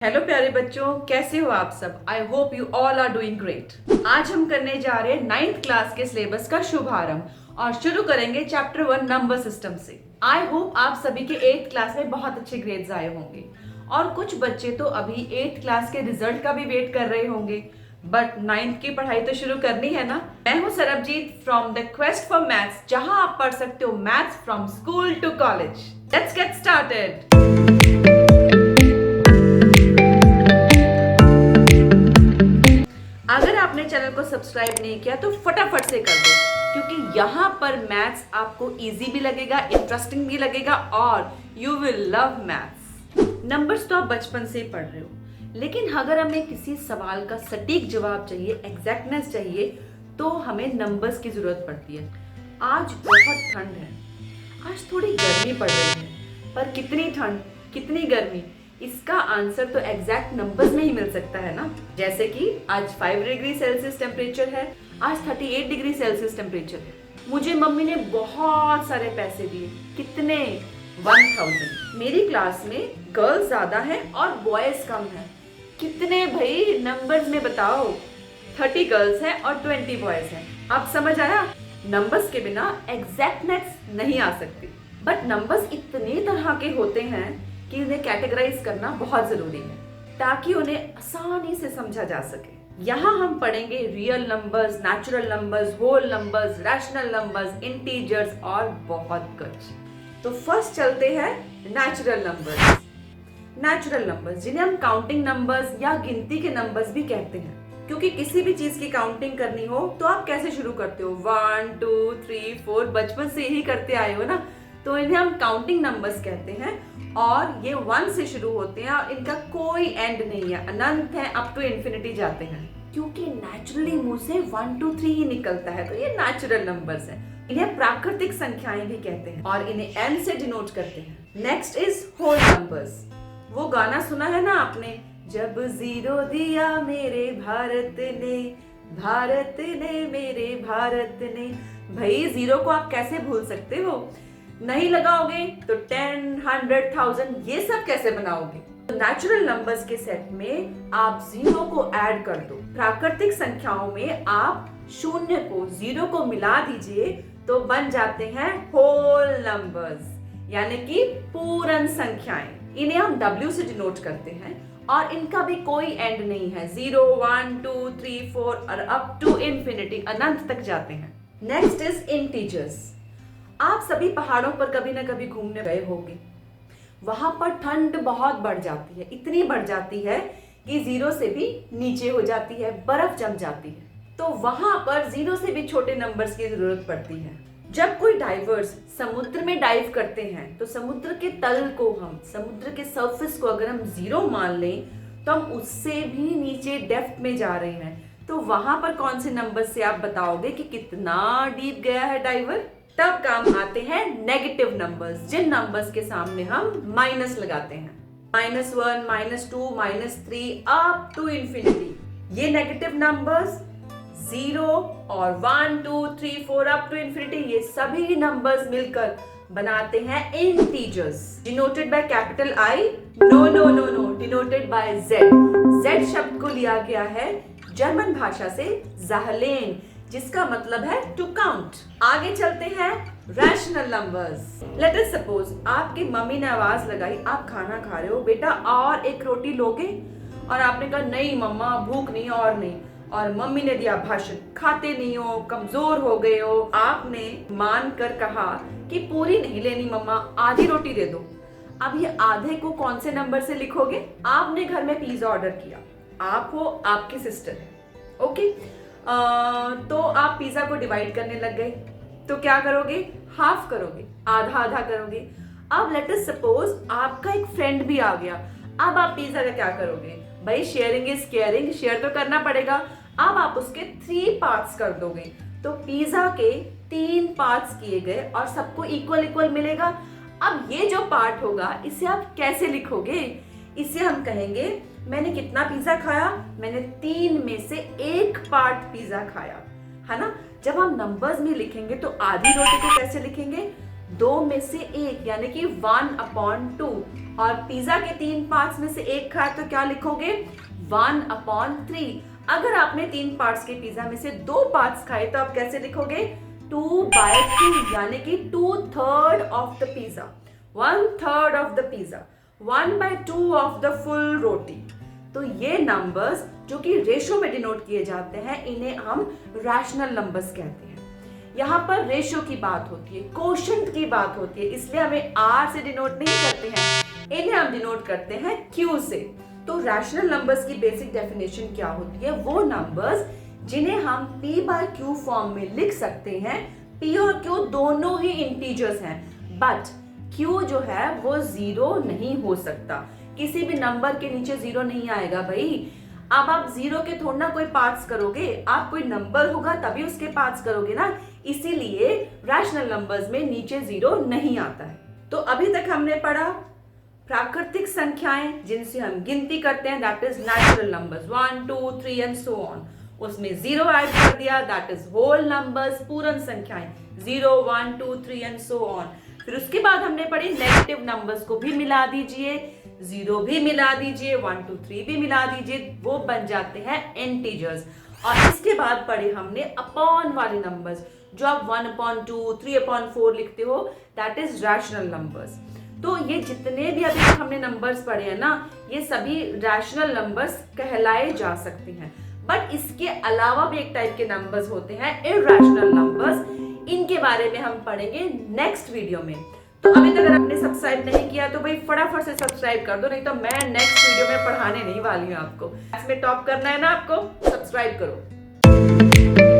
Hello प्यारे बच्चों, कैसे हो आप सब। I hope you all are doing great. आज हम करने जा रहे हैं 9th क्लास के सिलेबस का शुभारंभ और शुरू करेंगे चैप्टर 1 नंबर सिस्टम से। आई होप आप सभी के 8th क्लास में बहुत अच्छे ग्रेड्स आए होंगे और कुछ बच्चे तो अभी 8th क्लास के रिजल्ट का भी वेट कर रहे होंगे, बट 9th की पढ़ाई तो शुरू करनी है ना। मैं हूँ Sarabjit from the quest for maths, जहां आप पढ़ सकते हो maths from school to college. Let's get started. अगर आपने चैनल को सब्सक्राइब नहीं किया तो फटाफट से कर दो, क्योंकि यहाँ पर मैथ्स आपको इजी भी लगेगा, इंटरेस्टिंग भी लगेगा और you will love maths. Numbers तो आप बचपन से ही पढ़ रहे हो, लेकिन अगर हमें किसी सवाल का सटीक जवाब चाहिए, एग्जैक्टनेस चाहिए, तो हमें नंबर्स की जरूरत पड़ती है। आज बहुत ठंड है, आज थोड़ी गर्मी पड़ रही है, पर कितनी ठंड कितनी गर्मी, इसका आंसर तो एग्जैक्ट नंबर्स में ही मिल सकता है ना। जैसे कि आज 5 डिग्री सेल्सियस टेम्परेचर है, आज 38 डिग्री सेल्सियस टेम्परेचर है। मुझे मम्मी ने बहुत सारे पैसे दिए। कितने? 1000। मेरी क्लास में गर्ल्स ज्यादा है और बॉयज कम है। कितने भाई? नंबर्स में बताओ। 30 गर्ल्स हैं और 20 बॉयज हैं। अब समझ आया? नंबर्स के बिना एग्जैक्टनेस नहीं आ सकती, बट नंबर्स इतने तरह के होते हैं कि उन्हें कैटेगराइज करना बहुत जरूरी है, ताकि उन्हें आसानी से समझा जा सके। यहाँ हम पढ़ेंगे real numbers, natural numbers, whole numbers, rational numbers, integers और बहुत कुछ। तो फर्स्ट चलते हैं नेचुरल नंबर्स। नेचुरल नंबर्स जिन्हें हम काउंटिंग नंबर्स या गिनती के नंबर्स भी कहते हैं, क्योंकि किसी भी चीज की काउंटिंग करनी हो तो आप कैसे शुरू करते हो? 1 2 3 4, बचपन से यही करते आए हो ना, तो इन्हें हम काउंटिंग नंबर्स कहते हैं। और ये 1 से शुरू होते हैं और इनका कोई एंड नहीं है, अनंत है, अप टू इन्फिनिटी जाते हैं, क्योंकि नेचुरली मुंह से 1 2 3 ही निकलता है, तो ये नेचुरल नंबर्स हैं। इन्हें प्राकृतिक संख्याएं भी कहते हैं और इन्हें n से डिनोट करते हैं। Next is whole numbers. वो गाना सुना है ना आपने, जब जीरो दिया मेरे भारत ने, भारत ने मेरे भारत ने। भाई जीरो को आप कैसे भूल सकते हो? नहीं लगाओगे तो 10 100 1000 ये सब कैसे बनाओगे? तो नेचुरल नंबर्स के सेट में आप जीरो को ऐड कर दो। प्राकृतिक संख्याओं में आप शून्य को जीरो को मिला दीजिए तो बन जाते हैं होल नंबर्स, यानी कि पूर्ण संख्याएं। इन्हें हम W से डिनोट करते हैं और इनका भी कोई एंड नहीं है। 0 1 2 3 4 और अप टू इन्फिनिटी, अनंत तक जाते हैं। Next is integers. आप सभी पहाड़ों पर कभी ना कभी घूमने गए होंगे। वहां पर ठंड बहुत बढ़ जाती है, इतनी बढ़ जाती है कि 0 से भी नीचे हो जाती है, बर्फ जम जाती है। तो वहां पर 0 से भी छोटे नंबर्स की जरूरत पड़ती है। जब कोई डाइवर्स समुद्र में डाइव करते हैं तो समुद्र के तल को, हम समुद्र के सरफेस को अगर हम 0 मान लें तो हम उससे भी नीचे डेप्थ में जा रहे हैं। तो वहां पर कौन से नंबर से आप बताओगे कि कितना डीप गया है डाइवर? तब काम आते हैं नेगेटिव नंबर्स, जिन नंबर्स के सामने हम माइनस लगाते हैं। -1 -2 -3 अप टू इंफिनिटी। ये नेगेटिव नंबर्स 0 और 1 2 3 4 अप टू इंफिनिटी, ये सभी नंबर्स मिलकर बनाते हैं integers, denoted by capital I। No no no no, denoted by Z। Z शब्द को लिया गया है जर्मन भाषा से ज़ाहलेन, जिसका मतलब है टू काउंट। आगे चलते हैं rational numbers. Let us suppose आपकी मम्मी ने आवाज लगाई, आप खाना खा रहे हो, बेटा और एक रोटी लोगे? और आपने कहा नहीं मम्मा, भूख नहीं और नहीं। और मम्मी ने दिया भाषण, खाते नहीं हो, कमजोर हो गए हो। आपने मान कर कहा कि पूरी नहीं लेनी मम्मा, आधी रोटी दे दो। अब ये आधे को कौन से नंबर से लिखोगे? आपने घर में पिज्जा ऑर्डर किया, आप हो, आपकी सिस्टर है, ओके। तो आप पिज्जा को डिवाइड करने लग गए, तो क्या करोगे? हाफ करोगे, आधा आधा करोगे। अब लेट अस सपोज आपका एक फ्रेंड भी आ गया, अब आप पिज्जा का क्या करोगे? भाई शेयरिंग इज केयरिंग, शेयर तो करना पड़ेगा। अब आप उसके 3 पार्ट्स कर दोगे, तो पिज्जा के 3 पार्ट्स किए गए और सबको इक्वल इक्वल मिलेगा। अब ये जो पार्ट होगा इसे आप कैसे लिखोगे? इसे हम कहेंगे मैंने कितना पिज्जा खाया? मैंने 3 में से 1 पार्ट पिज्जा खाया, है ना। जब हम नंबर्स में लिखेंगे तो आधी रोटी को कैसे लिखेंगे? 2 में से 1 यानी कि 1/2। और पिज्जा के 3 पार्ट्स में से 1 खाए तो क्या लिखोगे? 1/3। अगर आपने 3 पार्ट्स के पिज्जा में से 2 पार्ट्स खाए तो आप कैसे लिखोगे? 2/3 यानी कि 2/3 of the pizza, 1/3 of the pizza, 1/2 of the full रोटी। तो ये नंबर्स जो कि रेशो में डिनोट किए जाते हैं, इन्हें हम रैशनल नंबर्स कहते हैं। यहाँ पर रेशो की बात होती है, कोशेंट की बात होती है, इसलिए हमें R से डिनोट नहीं करते हैं, इन्हें हम डिनोट करते हैं Q से। तो रैशनल नंबर्स की बेसिक डेफिनेशन क्या होती है? वो नंबर्स जिन्हें हम P/Q फॉर्म में लिख सकते हैं। P और Q दोनों ही इंटीजर्स हैं, बट Q जो है वो 0 नहीं हो सकता। किसी भी नंबर के नीचे 0 नहीं आएगा भाई। अब आप 0 के थोड़ा ना कोई पार्ट्स करोगे, आप कोई नंबर होगा तभी उसके पार्ट्स करोगे ना। इसीलिए रैशनल नंबर्स में नीचे 0 नहीं आता है। तो अभी तक हमने पढ़ा प्राकृतिक संख्याएं जिनसे हम गिनती करते हैं, that is natural numbers 1, 2, 3 and so on. उसमें 0 ऐड कर दिया, दैट इज होल नंबर्स, पूर्ण संख्याएं 0, 1, 2, 3 एंड सो ऑन। फिर उसके बाद हमने पढ़ी नेगेटिव नंबर्स को भी मिला दीजिए, 0 भी मिला दीजिए, 1, 2, 3 भी मिला दीजिए, वो बन जाते हैं इंटीजर्स। और इसके बाद पढ़े हमने अपॉन वाले नंबर्स, जो आप 1/2, 3/4 लिखते हो, दैट इज रैशनल नंबर्स। तो ये जितने भी अभी हमने नंबर्स पढ़े हैं ना, ये सभी रैशनल नंबर्स कहलाए जा सकते हैं। बट इसके अलावा भी एक टाइप के नंबर्स होते हैं इरैशनल नंबर्स, इनके बारे में हम पढ़ेंगे नेक्स्ट वीडियो में। तो अभी तक अगर आपने सब्सक्राइब नहीं किया तो भाई फटाफट से सब्सक्राइब कर दो, नहीं तो मैं नेक्स्ट वीडियो में पढ़ाने नहीं वाली हूँ आपको। इसमें टॉप करना है ना आपको, सब्सक्राइब करो।